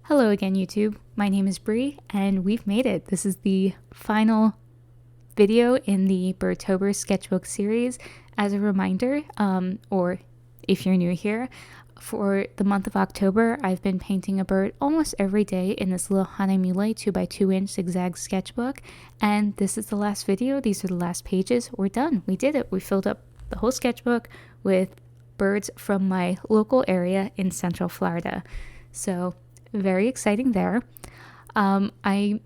Hello again, YouTube. My name is Bree, and we've made it. This is the final video in the Birdtober sketchbook series. As a reminder, or if you're new here, for the month of October, I've been painting a bird almost every day in this little Hahnemühle 2x2" ZigZag sketchbook, and this is the last video. These are the last pages. We're done. We did it. We filled up the whole sketchbook with birds from my local area in Central Florida. So very exciting there. I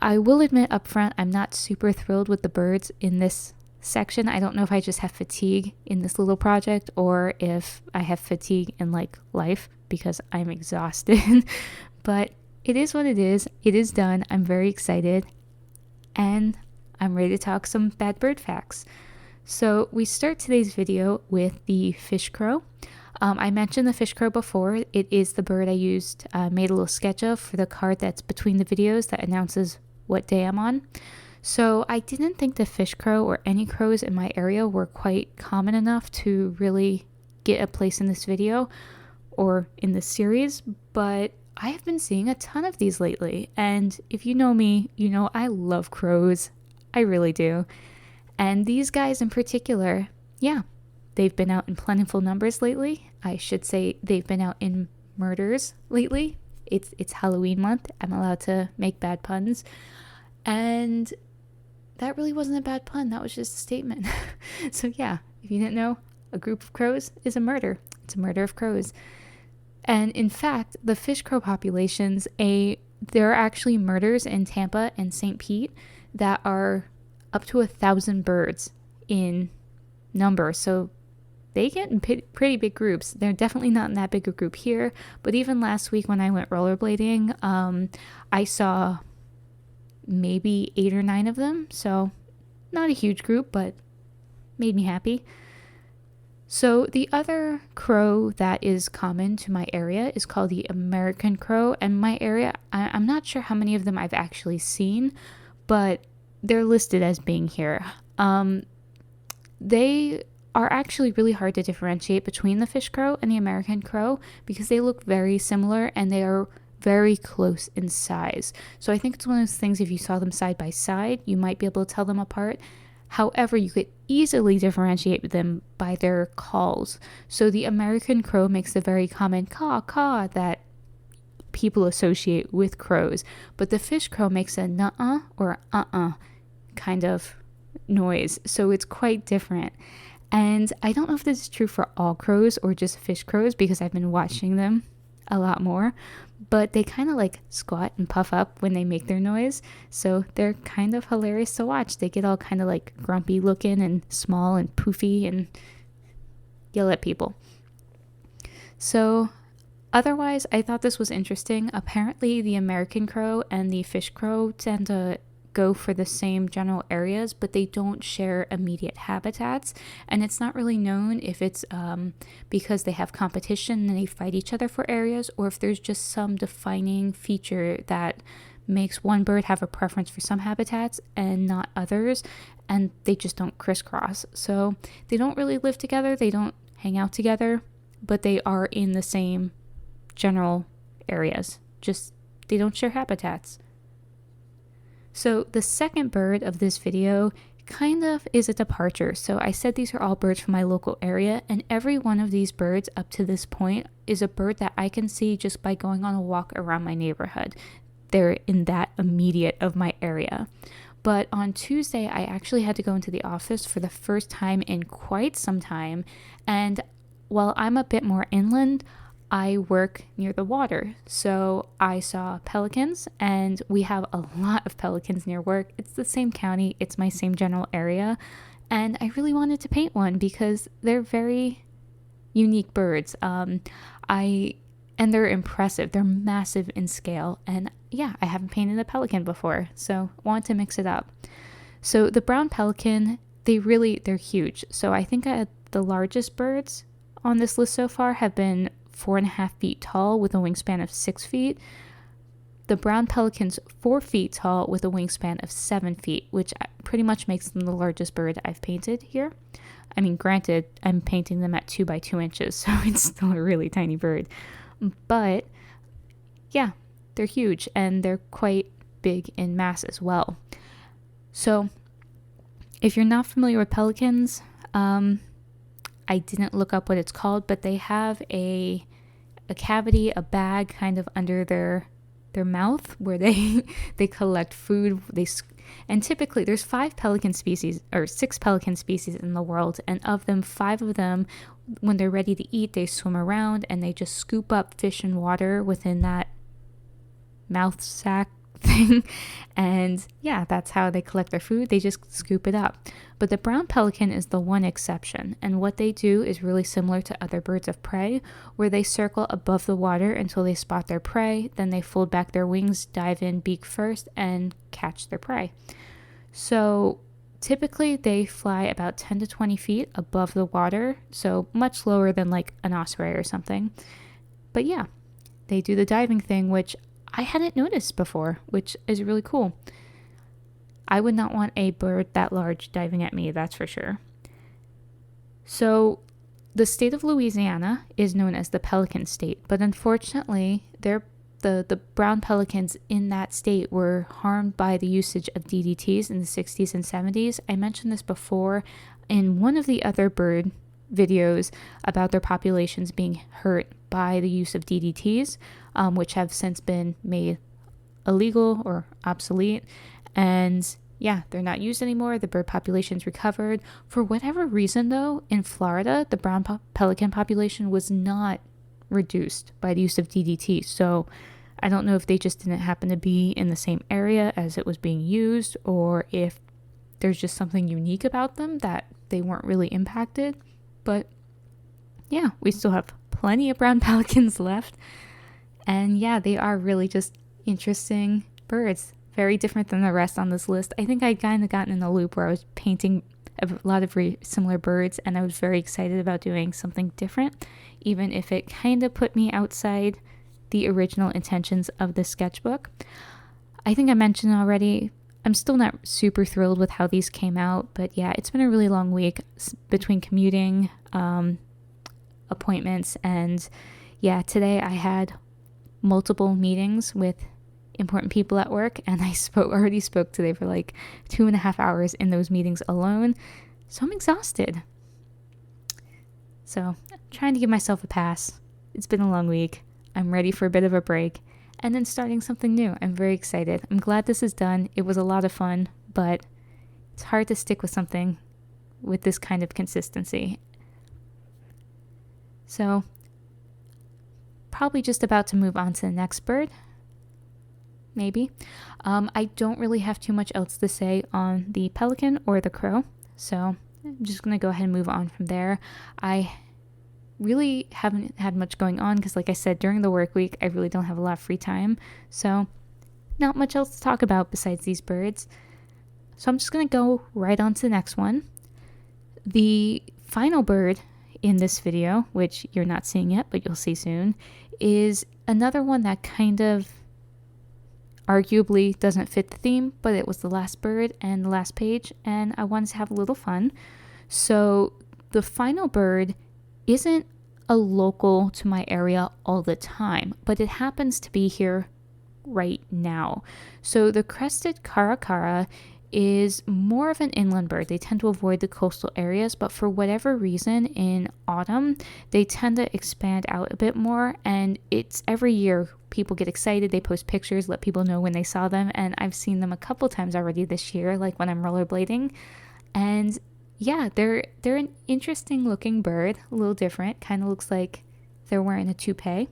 will admit up front, I'm not super thrilled with the birds in this section. I don't know if I just have fatigue in this little project or if I have fatigue in life because I'm exhausted. But it is what it is. It is done. I'm very excited and I'm ready to talk some bad bird facts. So we start today's video with the fish crow. I mentioned the fish crow before. It is the bird I used, made a little sketch of for the card that's between the videos that announces what day I'm on. So I didn't think the fish crow or any crows in my area were quite common enough to really get a place in this video or in this series, but I have been seeing a ton of these lately. And if you know me, you know I love crows. I really do. And these guys in particular, yeah, they've been out in plentiful numbers lately. I should say they've been out in murders lately. It's Halloween month. I'm allowed to make bad puns. And that really wasn't a bad pun. That was just a statement. So yeah, if you didn't know, a group of crows is a murder. It's a murder of crows. And in fact, the fish crow populations, there are actually murders in Tampa and St. Pete that are up to 1,000 birds in number. So they get in pretty big groups. They're definitely not in that big a group here. But even last week when I went rollerblading, I saw maybe 8 or 9 of them. So not a huge group, but made me happy. So the other crow that is common to my area is called the American crow. And my area, I'm not sure how many of them I've actually seen, but they're listed as being here. They are actually really hard to differentiate between the fish crow and the American crow because they look very similar and they are very close in size. So I think it's one of those things, if you saw them side by side, you might be able to tell them apart. However, you could easily differentiate them by their calls. So the American crow makes the very common caw-caw that people associate with crows, but the fish crow makes a nuh-uh or uh-uh kind of noise. So it's quite different. And I don't know if this is true for all crows or just fish crows because I've been watching them a lot more, but they kind of squat and puff up when they make their noise. So they're kind of hilarious to watch. They get all kind of grumpy looking and small and poofy and yell at people. So otherwise, I thought this was interesting. Apparently, the American crow and the fish crow tend to go for the same general areas, but they don't share immediate habitats. And it's not really known if it's because they have competition and they fight each other for areas, or if there's just some defining feature that makes one bird have a preference for some habitats and not others, and they just don't crisscross. So they don't really live together, they don't hang out together, but they are in the same general areas, just they don't share habitats. So the second bird of this video kind of is a departure. So I said these are all birds from my local area, and every one of these birds up to this point is a bird that I can see just by going on a walk around my neighborhood. They're in that immediate of my area. But on Tuesday, I actually had to go into the office for the first time in quite some time. And while I'm a bit more inland, I work near the water, so I saw pelicans, and we have a lot of pelicans near work. It's the same county, it's my same general area, and I really wanted to paint one because they're very unique birds. And they're impressive. They're massive in scale, and yeah, I haven't painted a pelican before, so wanted to mix it up. So the brown pelican, they're huge. So I think the largest birds on this list so far have been 4.5 feet tall with a wingspan of 6 feet. The brown pelican's 4 feet tall with a wingspan of 7 feet, which pretty much makes them the largest bird I've painted here. I mean, granted, I'm painting them at 2 by 2 inches, so it's still a really tiny bird. But yeah, they're huge and they're quite big in mass as well. So if you're not familiar with pelicans, I didn't look up what it's called, but they have a cavity, a bag kind of under their mouth where they collect food. And typically there's 6 pelican species in the world, and of them, 5 of them, when they're ready to eat, they swim around and they just scoop up fish and water within that mouth sac thing. And yeah, that's how they collect their food. They just scoop it up. But the brown pelican is the one exception, and what they do is really similar to other birds of prey, where they circle above the water until they spot their prey, then they fold back their wings, dive in beak first, and catch their prey. So typically they fly about 10 to 20 feet above the water, so much lower than like an osprey or something. But yeah, they do the diving thing, which I hadn't noticed before, which is really cool. I would not want a bird that large diving at me, that's for sure. So the state of Louisiana is known as the Pelican State, but unfortunately, the brown pelicans in that state were harmed by the usage of DDTs in the 60s and 70s. I mentioned this before in one of the other bird videos about their populations being hurt by the use of DDTs, which have since been made illegal or obsolete. And yeah, they're not used anymore. The bird population's recovered. For whatever reason, though, in Florida, the brown pelican population was not reduced by the use of DDT. So I don't know if they just didn't happen to be in the same area as it was being used, or if there's just something unique about them that they weren't really impacted. But yeah, we still have plenty of brown pelicans left. And yeah, they are really just interesting birds. Very different than the rest on this list. I think I'd kind of gotten in a loop where I was painting a lot of similar birds, and I was very excited about doing something different, even if it kind of put me outside the original intentions of the sketchbook. I think I mentioned already, I'm still not super thrilled with how these came out, but yeah, it's been a really long week between commuting, appointments, and yeah, today I had multiple meetings with important people at work, and I already spoke today for like 2.5 hours in those meetings alone, so I'm exhausted. So I'm trying to give myself a pass. It's been a long week. I'm ready for a bit of a break and then starting something new. I'm very excited. I'm glad this is done. It was a lot of fun, but it's hard to stick with something with this kind of consistency. So probably just about to move on to the next bird. Maybe. I don't really have too much else to say on the pelican or the crow, so I'm just going to go ahead and move on from there. I really haven't had much going on because, like I said, during the work week, I really don't have a lot of free time, so not much else to talk about besides these birds. So I'm just going to go right on to the next one. The final bird in this video, which you're not seeing yet, but you'll see soon, is another one that kind of arguably doesn't fit the theme, but it was the last bird and the last page, and I wanted to have a little fun. So the final bird isn't a local to my area all the time, but it happens to be here right now. So the Crested Karakara is more of an inland bird. They tend to avoid the coastal areas, but for whatever reason in autumn, they tend to expand out a bit more, and it's every year people get excited, they post pictures, let people know when they saw them, and I've seen them a couple times already this year, like when I'm rollerblading. And yeah, they're an interesting looking bird, a little different, kind of looks like they're wearing a toupee.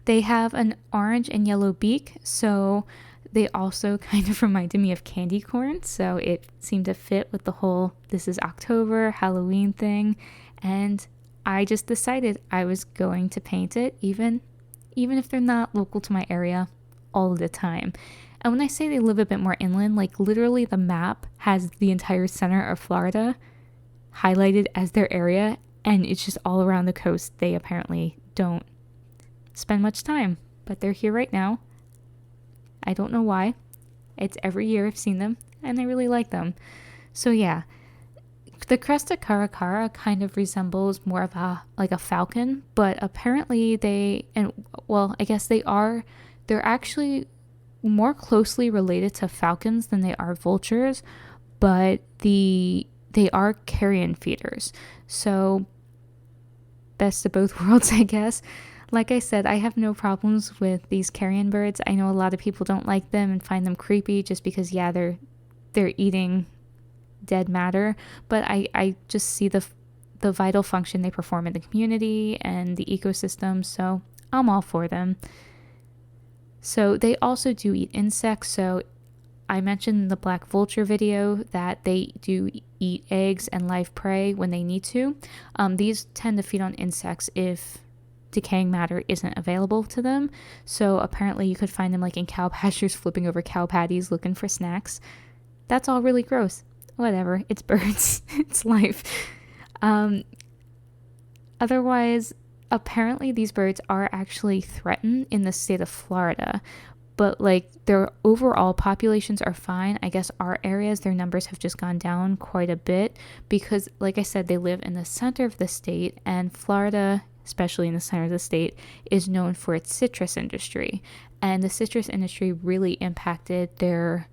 They have an orange and yellow beak, so they also kind of reminded me of candy corn, so it seemed to fit with the whole this is October Halloween thing, and I just decided I was going to paint it even if they're not local to my area all the time. And when I say they live a bit more inland, like literally the map has the entire center of Florida highlighted as their area, and it's just all around the coast. They apparently don't spend much time, but they're here right now. I don't know why. It's every year I've seen them, and I really like them. So yeah, the Crested Karakara kind of resembles more of a falcon, but apparently I guess they are they're actually more closely related to falcons than they are vultures, but they are carrion feeders. So best of both worlds, I guess. Like I said, I have no problems with these carrion birds. I know a lot of people don't like them and find them creepy just because, yeah, they're eating dead matter, but I just see the vital function they perform in the community and the ecosystem, so I'm all for them. So they also do eat insects. So I mentioned in the black vulture video that they do eat eggs and live prey when they need to. These tend to feed on insects if decaying matter isn't available to them. So apparently you could find them like in cow pastures flipping over cow patties looking for snacks. That's all really gross. Whatever, it's birds. It's life. Otherwise, apparently these birds are actually threatened in the state of Florida, but like their overall populations are fine. I guess our areas, their numbers have just gone down quite a bit because, like I said, they live in the center of the state, and Florida, especially in the center of the state, is known for its citrus industry. And the citrus industry really impacted their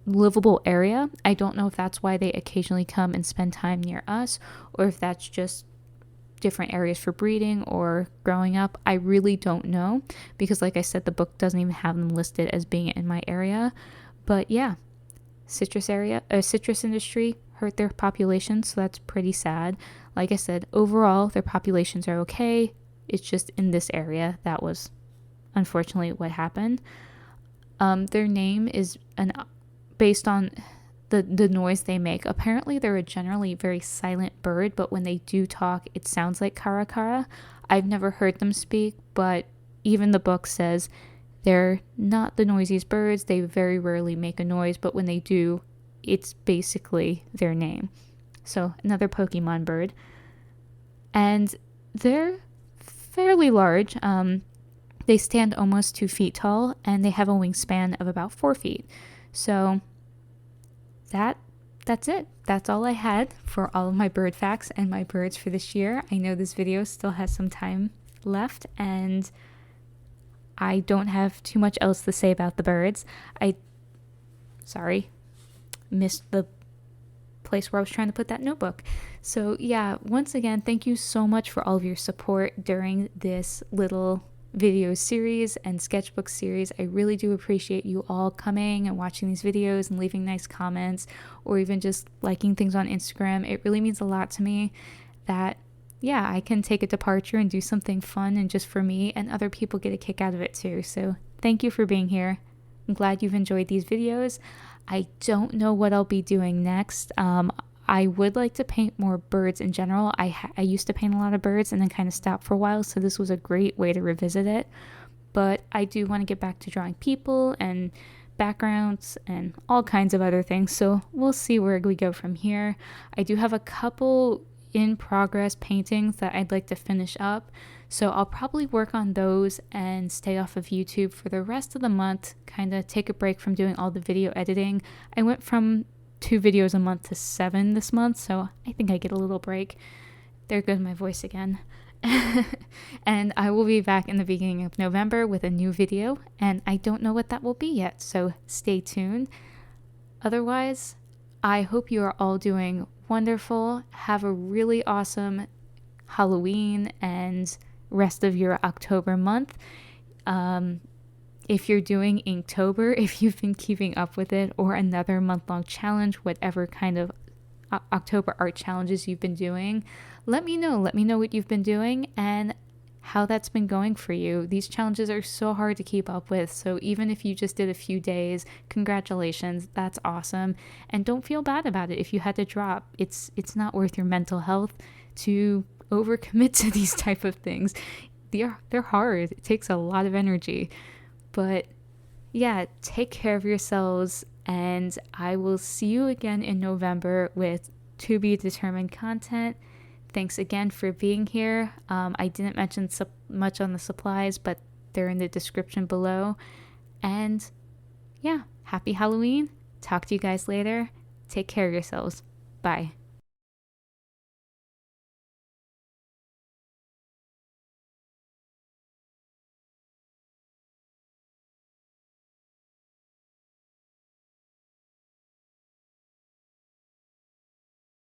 livable area. I don't know if that's why they occasionally come and spend time near us, or if that's just different areas for breeding or growing up. I really don't know because, like I said, the book doesn't even have them listed as being in my area. But yeah, citrus industry hurt their population, so that's pretty sad. Like I said, overall their populations are okay. It's just in this area that was unfortunately what happened. Their name is based on the noise they make. Apparently they're a generally very silent bird, but when they do talk, it sounds like Karakara. I've never heard them speak, but even the book says they're not the noisiest birds. They very rarely make a noise, but when they do, it's basically their name. So another Pokemon bird. And they're fairly large. They stand almost 2 feet tall, and they have a wingspan of about 4 feet. So that's it. That's all I had for all of my bird facts and my birds for this year. I know this video still has some time left, and I don't have too much else to say about the birds. Missed the place where I was trying to put that notebook. So yeah, once again, thank you so much for all of your support during this little video series and sketchbook series. I really do appreciate you all coming and watching these videos and leaving nice comments, or even just liking things on Instagram. It really means a lot to me that, yeah, I can take a departure and do something fun and just for me, and other people get a kick out of it too. So thank you for being here. I'm glad you've enjoyed these videos. I don't know what I'll be doing next. I would like to paint more birds in general. I used to paint a lot of birds and then kind of stopped for a while, so this was a great way to revisit it. But I do want to get back to drawing people and backgrounds and all kinds of other things, so we'll see where we go from here. I do have a couple in progress paintings that I'd like to finish up, so I'll probably work on those and stay off of YouTube for the rest of the month, kind of take a break from doing all the video editing. I went from 2 videos a month to 7 this month, so I think I get a little break. There goes my voice again. And I will be back in the beginning of November with a new video, and I don't know what that will be yet, so stay tuned. Otherwise, I hope you are all doing wonderful. Have a really awesome Halloween and rest of your October month. If you're doing Inktober, if you've been keeping up with it, or another month-long challenge, whatever kind of October art challenges you've been doing, let me know. Let me know what you've been doing and how that's been going for you. These challenges are so hard to keep up with, so even if you just did a few days, congratulations, that's awesome. And don't feel bad about it if you had to drop. It's not worth your mental health to overcommit to these type of things. They're hard. It takes a lot of energy. But yeah, take care of yourselves, and I will see you again in November with to be determined content. Thanks again for being here. I didn't mention much on the supplies, but they're in the description below. And yeah, happy Halloween. Talk to you guys later. Take care of yourselves. Bye.